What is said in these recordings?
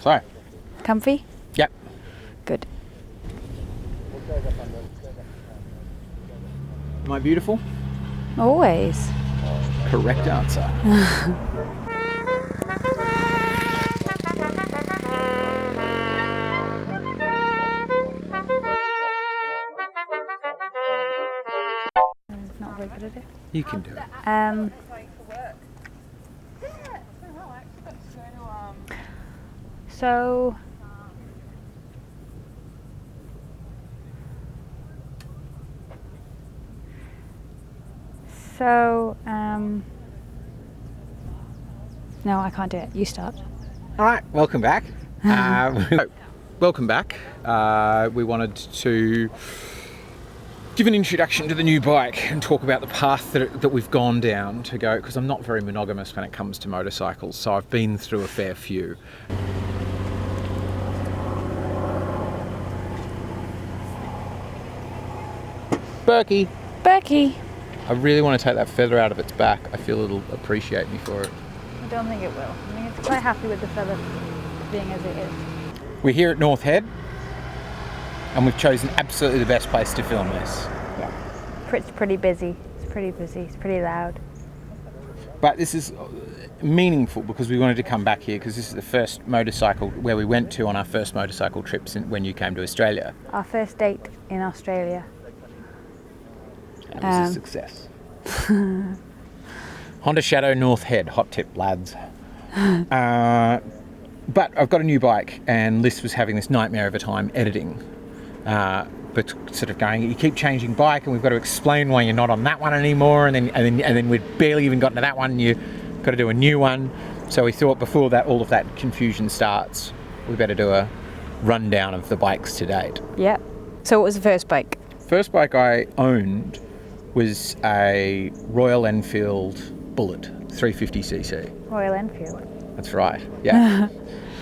So. Comfy? Yep. Good. Am I beautiful? Always. Correct answer. Not very good at it. You can do it. So no, I can't do it. You start. All right, welcome back. Welcome back. We wanted to give an introduction to the new bike and talk about the path that we've gone down to go, because I'm not very monogamous when it comes to motorcycles, so I've been through a fair few. Berkey. Berkey. I really want to take that feather out of its back. I feel it'll appreciate me for it. I don't think it will. I think it's quite happy with the feather being as it is. We're here at North Head, and we've chosen absolutely the best place to film this. Yeah. It's pretty busy. It's pretty busy. It's pretty loud. But this is meaningful because we wanted to come back here because this is the first motorcycle where we went to on our first motorcycle trips when you came to Australia. Our first date in Australia. And it was a success. Honda Shadow North Head, hot tip, lads. But I've got a new bike, and Liz was having this nightmare of a time editing. But sort of going, you keep changing bike, and we've got to explain why you're not on that one anymore, and then we'd barely even gotten to that one, and you got to do a new one. So we thought before that all of that confusion starts, we better do a rundown of the bikes to date. Yeah. So what was the first bike? First bike I owned was a Royal Enfield Bullet 350cc. Royal Enfield. That's right, yeah.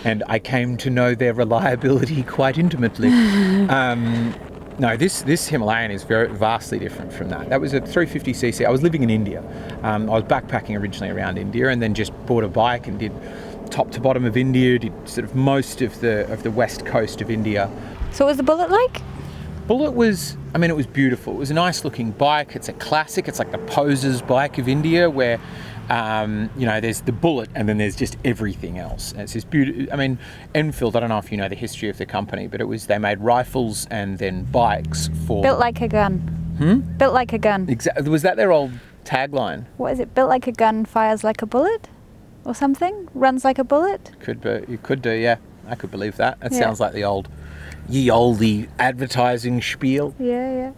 And I came to know their reliability quite intimately. No, this Himalayan is very vastly different from that. That was a 350cc. I was living in India. I was backpacking originally around India, and then just bought a bike and did top to bottom of India, did sort of most of the west coast of India. So what was the Bullet like? Bullet was, I mean, it was beautiful. It was a nice looking bike. It's a classic. It's like the poser's bike of India where, you know, there's the Bullet and then there's just everything else. And it's this beautiful, I mean, Enfield, I don't know if you know the history of the company, but they made rifles and then bikes for... Built like a gun. Built like a gun. Exactly. Was that their old tagline? What is it? Built like a gun, fires like a bullet? Or something? Runs like a bullet? Could be. You could do, yeah. I could believe that. That Yeah. sounds like the old... ye olde advertising spiel. Yeah.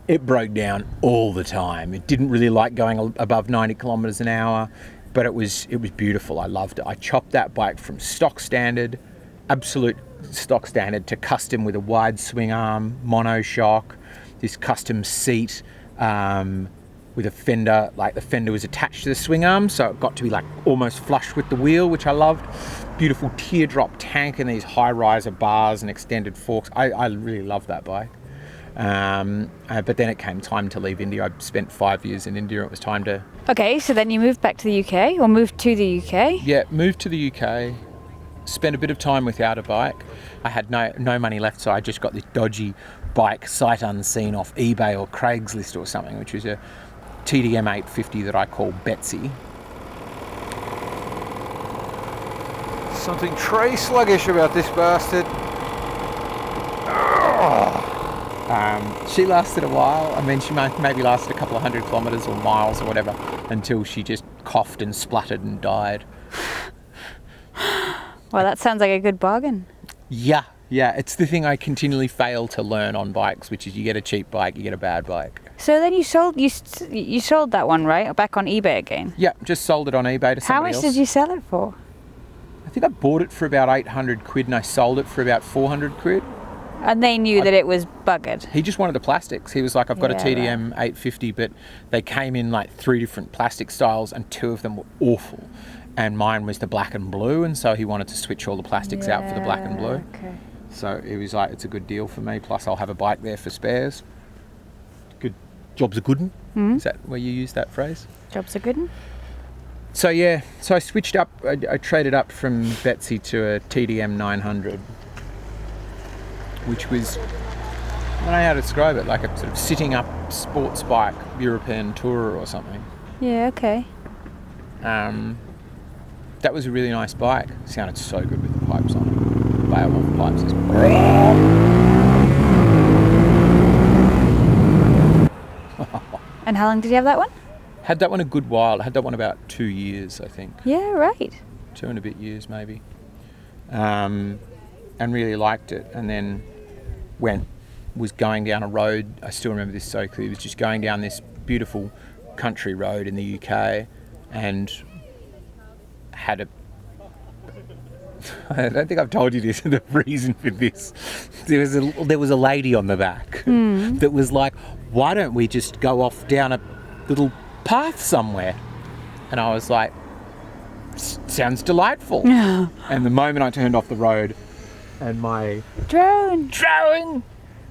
It broke down all the time. It didn't really like going above 90 kilometers an hour, but it was beautiful. I loved it. I chopped that bike from stock standard, absolute stock standard, to custom with a wide swing arm, monoshock, this custom seat with a fender. Like the fender was attached to the swing arm, so it got to be like almost flush with the wheel, which I loved. Beautiful teardrop tank and these high riser bars and extended forks. I really loved that bike. But then it came time to leave India. I spent 5 years in India. It was time to... Okay, so then you moved back to the UK, or moved to the UK? Yeah, moved to the UK, spent a bit of time without a bike. I had no money left, so I just got this dodgy bike sight unseen off eBay or Craigslist or something, which was a TDM 850 that I call Betsy. Something tree sluggish about this bastard. She lasted a while. I mean, she maybe lasted a couple of 100 kilometres or miles or whatever until she just coughed and spluttered and died. Well, that sounds like a good bargain. Yeah. It's the thing I continually fail to learn on bikes, which is you get a cheap bike, you get a bad bike. So then you sold that one, right? Back on eBay again? Yeah, just sold it on eBay to somebody else. How much did you sell it for? I think I bought it for about 800 quid and I sold it for about 400 quid. And they knew that it was buggered. He just wanted the plastics. He was like, I've got a TDM right. 850, but they came in like 3 different plastic styles and 2 of them were awful. And mine was the black and blue, and so he wanted to switch all the plastics out for the black and blue. Okay. So he was like, it's a good deal for me, plus I'll have a bike there for spares. Good. Job's a good one. Mm-hmm. Is that where you use that phrase? Job's a good one. So yeah, so I switched up. I traded up from Betsy to a TDM 900, which was, I don't know how to describe it, like a sort of sitting up sports bike European tourer or something. Yeah, okay. That was a really nice bike. Sounded so good with the pipes on it. Beowulf pipes is And how long did you have that one? Had that one a good while. I had that one about 2 years, I think. Yeah, right. 2 and a bit years maybe. And really liked it. And then was going down a road. I still remember this so clearly. Was just going down this beautiful country road in the UK and had a... I don't think I've told you this, the reason for this. There was a lady on the back that was like, why don't we just go off down a little path somewhere? And I was like, sounds delightful. And the moment I turned off the road and my Drone!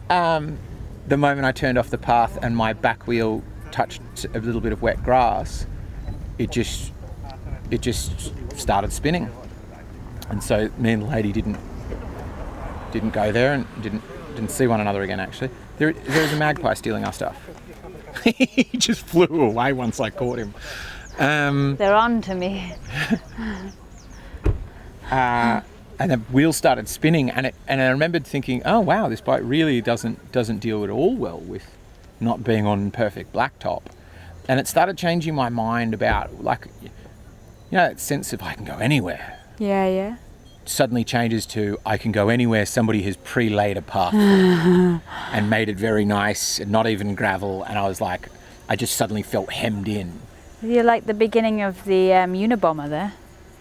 The moment I turned off the path and my back wheel touched a little bit of wet grass, it just started spinning. And so me and the lady didn't go there and didn't see one another again. Actually, there was a magpie stealing our stuff. He just flew away once I caught him. They're on to me. And the wheel started spinning, and I remembered thinking, oh wow, this bike really doesn't deal at all well with not being on perfect blacktop. And it started changing my mind about, like, you know, that sense of I can go anywhere. Yeah. Suddenly changes to I can go anywhere somebody has pre-laid a path and made it very nice and not even gravel. And I was like, I just suddenly felt hemmed in. You're like the beginning of the Unabomber there.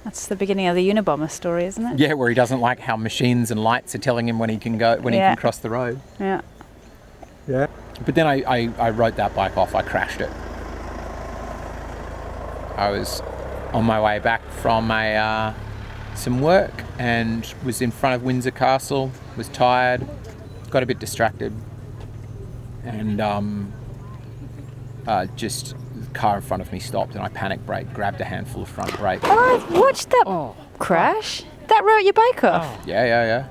That's the beginning of the Unabomber story, isn't it? Yeah, where he doesn't like how machines and lights are telling him when he can go, when he can cross the road. Yeah. But then I wrote that bike off. I crashed it. I was on my way back from some work and was in front of Windsor Castle, was tired, got a bit distracted, and just the car in front of me stopped and I panic braked, grabbed a handful of front brake. Oh, I've watched that crash. That wrote your bike off? Yeah.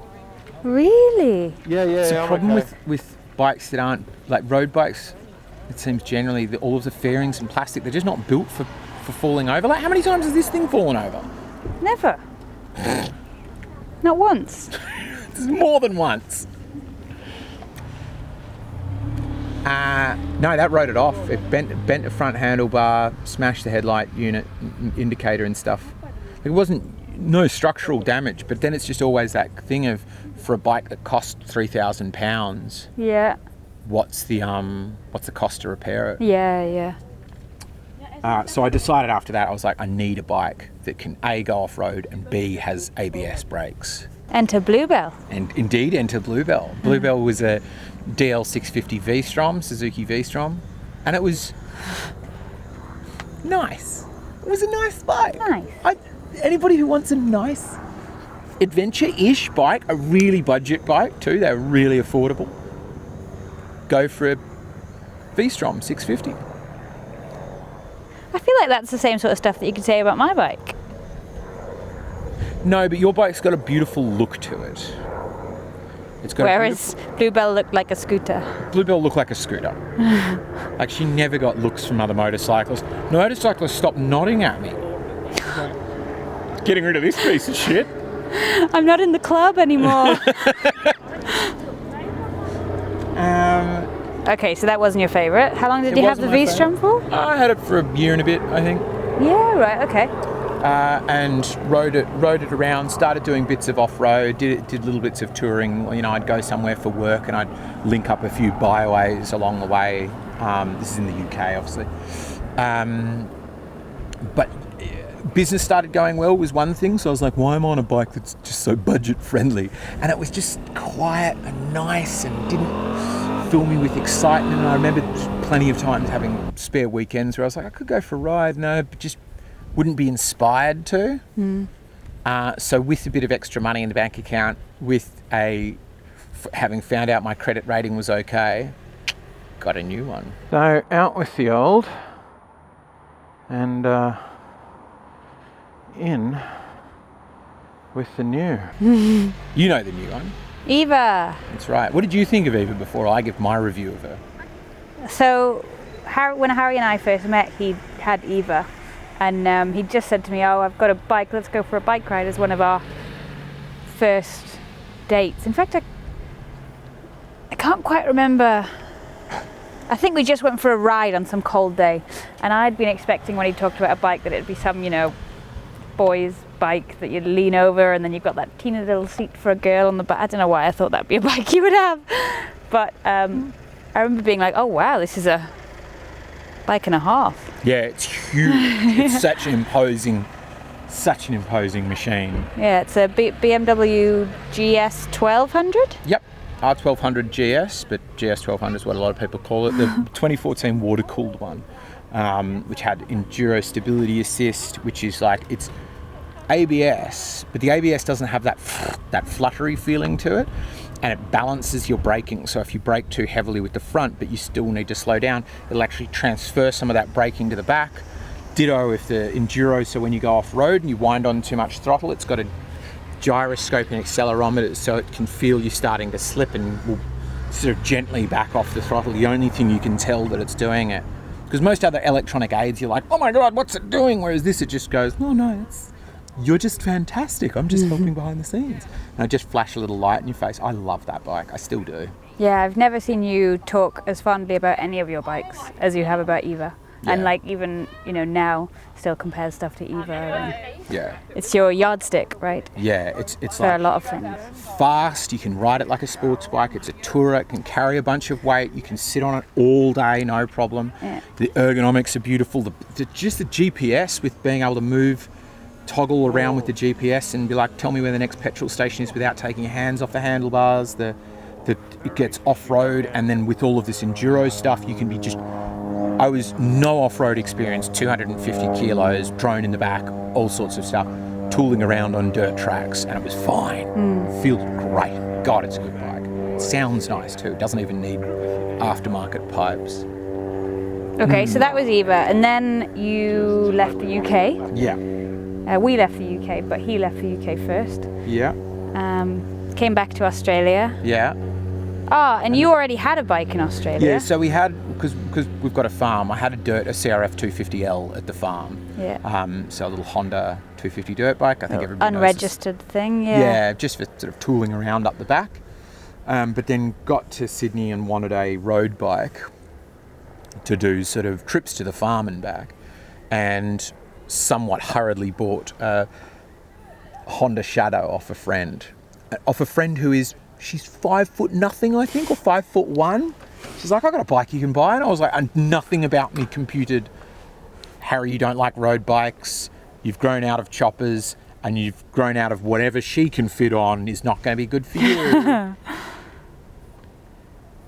Really? Yeah. It's a problem with bikes that aren't, like road bikes, it seems generally that all of the fairings and plastic, they're just not built for falling over. Like, how many times has this thing fallen over? Never. Not once. More than once. No, that wrote it off. It bent the front handlebar, smashed the headlight unit, indicator and stuff. It wasn't no structural damage, but then it's just always that thing of, for a bike that cost £3,000, Yeah. what's the cost to repair it? Yeah. So I decided after that, I was like, I need a bike that can A, go off-road, and B, has ABS brakes. Enter Bluebell. And indeed, enter Bluebell. Bluebell was a DL650 V-Strom, Suzuki V-Strom, and it was nice. It was a nice bike. Nice. Anybody who wants a nice adventure-ish bike, a really budget bike too, they're really affordable, go for a V-Strom 650. I feel like that's the same sort of stuff that you could say about my bike. No, but your bike's got a beautiful look to it. It's got Whereas Bluebell looked like a scooter. Bluebell looked like a scooter. Like, she never got looks from other motorcyclists. Motorcyclists stopped nodding at me. Getting rid of this piece of shit. I'm not in the club anymore. Okay, so that wasn't your favourite. How long did you have the V-Strom for? I had it for a year and a bit, I think. Yeah, right, okay. And rode it around, started doing bits of off-road, did little bits of touring. You know, I'd go somewhere for work and I'd link up a few byways along the way. This is in the UK, obviously. But business started going well was one thing, so I was like, why am I on a bike that's just so budget friendly? And it was just quiet and nice and didn't fill me with excitement. And I remember plenty of times having spare weekends where I was like, I could go for a ride, but just wouldn't be inspired to. So with a bit of extra money in the bank account, with having found out my credit rating was okay, got a new one. So out with the old, and in with the new. You know the new one. Eva. That's right. What did you think of Eva before I give my review of her? So when Harry and I first met, he had Eva, and he just said to me, "Oh, I've got a bike. Let's go for a bike ride." As one of our first dates. In fact, I can't quite remember. I think we just went for a ride on some cold day, and I'd been expecting when he talked about a bike that it'd be some, boy's bike that you'd lean over, and then you've got that teeny little seat for a girl on the back. I don't know why I thought that'd be a bike you would have, but I remember being like, "Oh wow, this is a bike and a half." Yeah, it's huge. It's such an imposing machine. Yeah, it's a BMW GS 1200. Yep. R1200 GS, but GS 1200 is what a lot of people call it. The 2014 water-cooled one, which had enduro stability assist, which is like, it's ABS, but the ABS doesn't have that fluttery feeling to it, and it balances your braking. So if you brake too heavily with the front, but you still need to slow down, it'll actually transfer some of that braking to the back. Ditto with the enduro, so when you go off-road and you wind on too much throttle, it's got a gyroscope and accelerometer, so it can feel you starting to slip and will sort of gently back off the throttle. The only thing you can tell that it's doing it, because most other electronic aids, you're like, "Oh my god, what's it doing?" Whereas this, it just goes, no, you're just fantastic, I'm just helping behind the scenes, and it just flash a little light in your face. I love that bike. I still do. Yeah, I've never seen you talk as fondly about any of your bikes as you have about Eva. Yeah. And like, even now still compares stuff to Eva, and Yeah. it's your yardstick, right? Yeah, it's For like a lot of things. fast, you can ride it like a sports bike, it's a tourer, it can carry a bunch of weight, you can sit on it all day, no problem. Yeah. The ergonomics are beautiful, just the GPS, with being able to toggle around with the GPS and be like, tell me where the next petrol station is without taking your hands off the handlebars. It gets off-road, and then with all of this enduro stuff, you can be I was no off-road experience, 250 kilos, drone in the back, all sorts of stuff, tooling around on dirt tracks, and it was fine. Feels great. God, it's a good bike. It sounds nice too. It doesn't even need aftermarket pipes. Okay, so that was Eva, and then you left the UK. Yeah. We left the UK, but he left the UK first. Yeah. Came back to Australia. Yeah. And you already had a bike in Australia. Yeah, so we had, because we've got a farm, I had a CRF 250L at the farm. Yeah. So a little Honda 250 dirt bike, I think everybody knows. Unregistered thing, yeah. Yeah, just for sort of tooling around up the back. But then got to Sydney and wanted a road bike to do sort of trips to the farm and back, and somewhat hurriedly bought a Honda Shadow off a friend she's 5'0", I think, or 5'1". She's like, "I got a bike you can buy," and I was like, and nothing about me computed, "Harry, you don't like road bikes, you've grown out of choppers, and you've grown out of whatever she can fit on is not going to be good for you."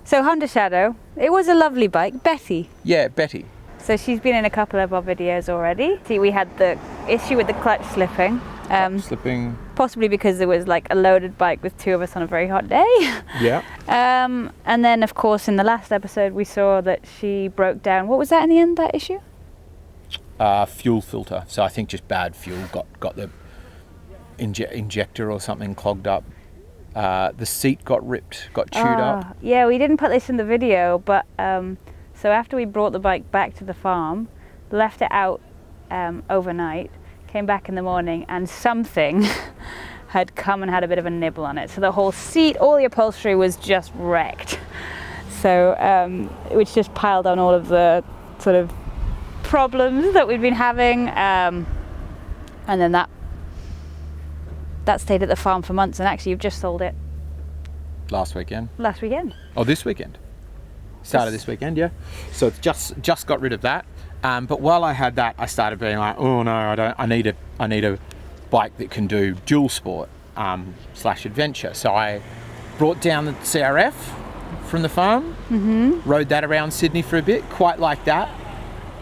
So Honda Shadow, it was a lovely bike. Betty. Yeah, Betty. So she's been in a couple of our videos already. See, we had the issue with the clutch slipping. Slipping. Possibly because it was like a loaded bike with two of us on a very hot day. Yeah. And then, of course, in the last episode, we saw that she broke down. What was that in the end, that issue? Fuel filter. So I think just bad fuel, got the injector or something clogged up. The seat got ripped, got chewed up. Yeah, we didn't put this in the video, but so after we brought the bike back to the farm, left it out overnight, came back in the morning, and something had come and had a bit of a nibble on it. So the whole seat, all the upholstery was just wrecked. So which just piled on all of the sort of problems that we'd been having. And then that stayed at the farm for months, and actually you've just sold it. Last weekend. Oh, this weekend. Started this weekend, yeah. So it's just got rid of that. But while I had that, I started being like, oh no, I need a bike that can do dual sport / adventure. So I brought down the CRF from the farm, rode that around Sydney for a bit, quite like that.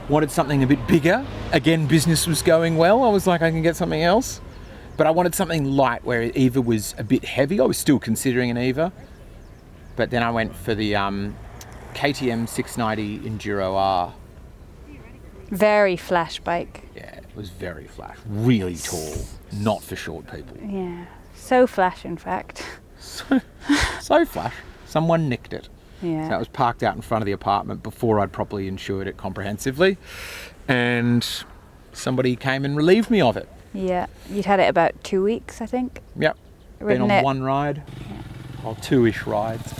Wanted something a bit bigger. Again, business was going well. I was like, I can get something else. But I wanted something light, where Eva was a bit heavy. I was still considering an Eva. But then I went for the KTM 690 Enduro R. Very flash bike. Yeah, It was very flash, really tall, not for short people. Yeah. So flash, in fact. So flash. Someone nicked it. Yeah. So it was parked out in front of the apartment before I'd properly insured it comprehensively. And somebody came and relieved me of it. Yeah. You'd had it about 2 weeks, I think. Yep. Ridden Been on it. one ride, or 2-ish rides.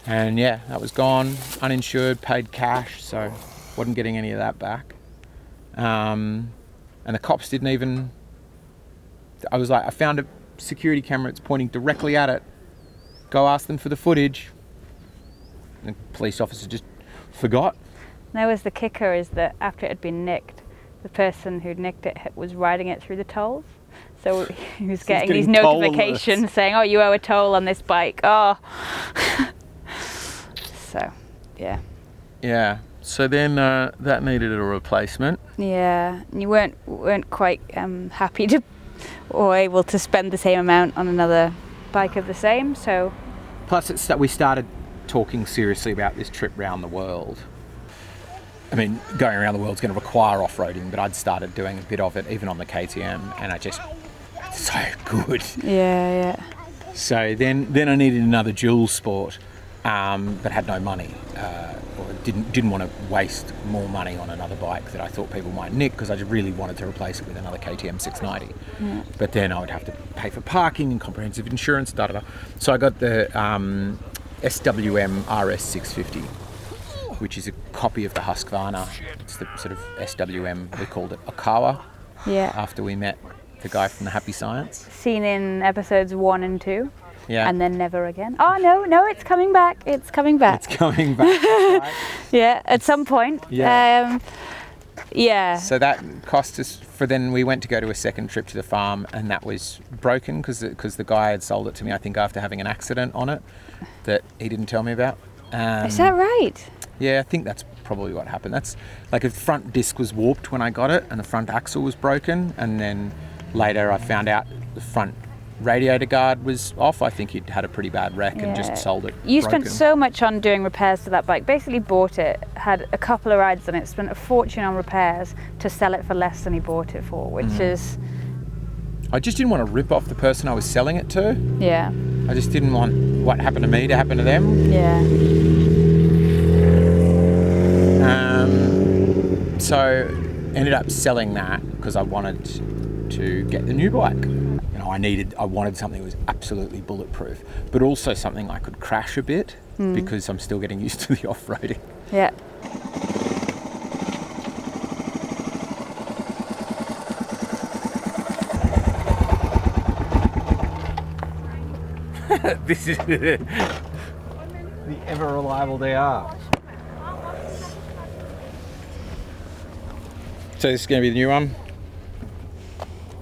And yeah, that was gone, uninsured, paid cash, so wasn't getting any of that back. And the cops didn't even, I was like, I found a security camera, it's pointing directly at it. Go ask them for the footage. And the police officer just forgot. That was the kicker, is that after it had been nicked, the person who'd nicked it was riding it through the tolls. So he was getting these toll notifications saying, oh, you owe a toll on this bike. Oh. So, yeah. Yeah, so then that needed a replacement. Yeah, and you weren't quite happy to, or able to spend the same amount on another bike of the same, so. Plus it's that we started talking seriously about this trip around the world. I mean, going around the world's going to require off-roading, but I'd started doing a bit of it even on the KTM, and it's so good. Yeah. So then I needed another dual sport, but had no money, or didn't want to waste more money on another bike that I thought people might nick, because I just really wanted to replace it with another KTM 690. Yeah. But then I would have to pay for parking and comprehensive insurance, So I got the SWM RS 650, which is a copy of the Husqvarna. It's the sort of SWM, we called it Okawa, Yeah. after we met the guy from the Happy Science. Seen in episodes 1 and 2. Yeah. And then never again. Oh, no, it's coming back. It's coming back. It's coming back. Right? Yeah, at some point. Yeah. Yeah. So that cost us, then we went to go to a second trip to the farm, and that was broken because the guy had sold it to me, I think, after having an accident on it that he didn't tell me about. Is that right? Yeah, I think that's probably what happened. That's like, a front disc was warped when I got it, and the front axle was broken, and then later I found out the front radiator guard was off. I think he'd had a pretty bad wreck and just sold it You broken. spent so much on doing repairs to that bike. Basically bought it, had a couple of rides on it, spent a fortune on repairs to sell it for less than he bought it for, which is... I just didn't want to rip off the person I was selling it to. Yeah. I just didn't want what happened to me to happen to them. Yeah. So ended up selling that because I wanted to get the new bike. You know, I wanted something that was absolutely bulletproof, but also something I could crash a bit because I'm still getting used to the off-roading. Yeah. This is the ever reliable DR. So this is going to be the new one.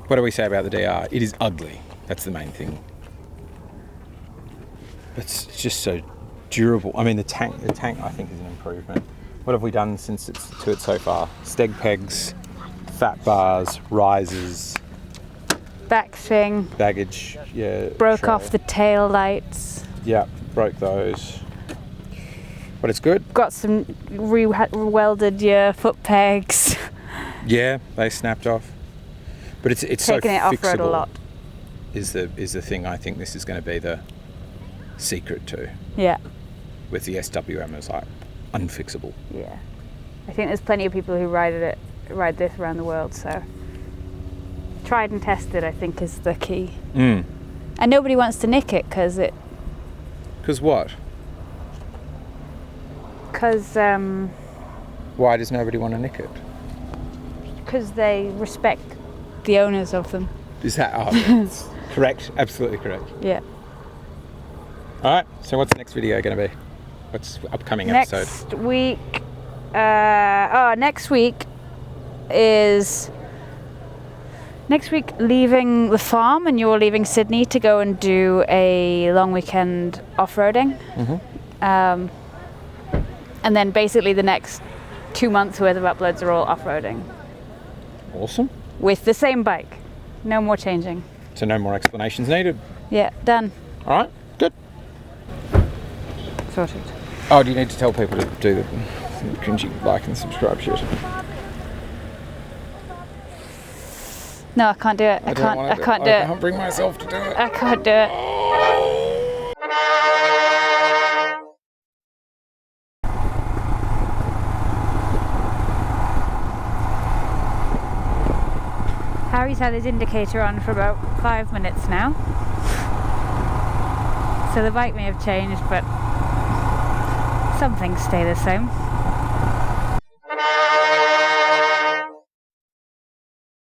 What do we say about the DR? It is ugly. That's the main thing. But it's just so durable. I mean, the tank I think is an improvement. What have we done since it's to it so far? Steg pegs, fat bars, risers, Backswing. baggage. Yeah. Broke tray. off the tail lights. Yeah, broke those. But it's good. Got some welded your foot pegs. Yeah, they snapped off. But it's so Taking it off road a fixable lot. is the thing I think this is going to be the secret to. Yeah. With the SWM, it's like unfixable. Yeah. I think there's plenty of people who ride this around the world, so tried and tested, I think, is the key. Mm. And nobody wants to nick it because Because what? Why does nobody want to nick it? Because they respect the owners of them. Is that that's correct? Absolutely correct. Yeah. All right. So what's the next video going to be? What's the upcoming episode? Next week. Next week is leaving the farm, and you're leaving Sydney to go and do a long weekend off-roading. Mm-hmm. And then basically the next 2 months worth of uploads are all off-roading. Awesome. With the same bike. No more changing. So no more explanations needed. Yeah, done. All right. Good. Sorted. Oh, do you need to tell people to do the cringy like and subscribe shit? No, I can't do it. I can't do it. I can't bring myself to do it. I can't do it. Harry's had his indicator on for about 5 minutes now. So the bike may have changed, but some things stay the same.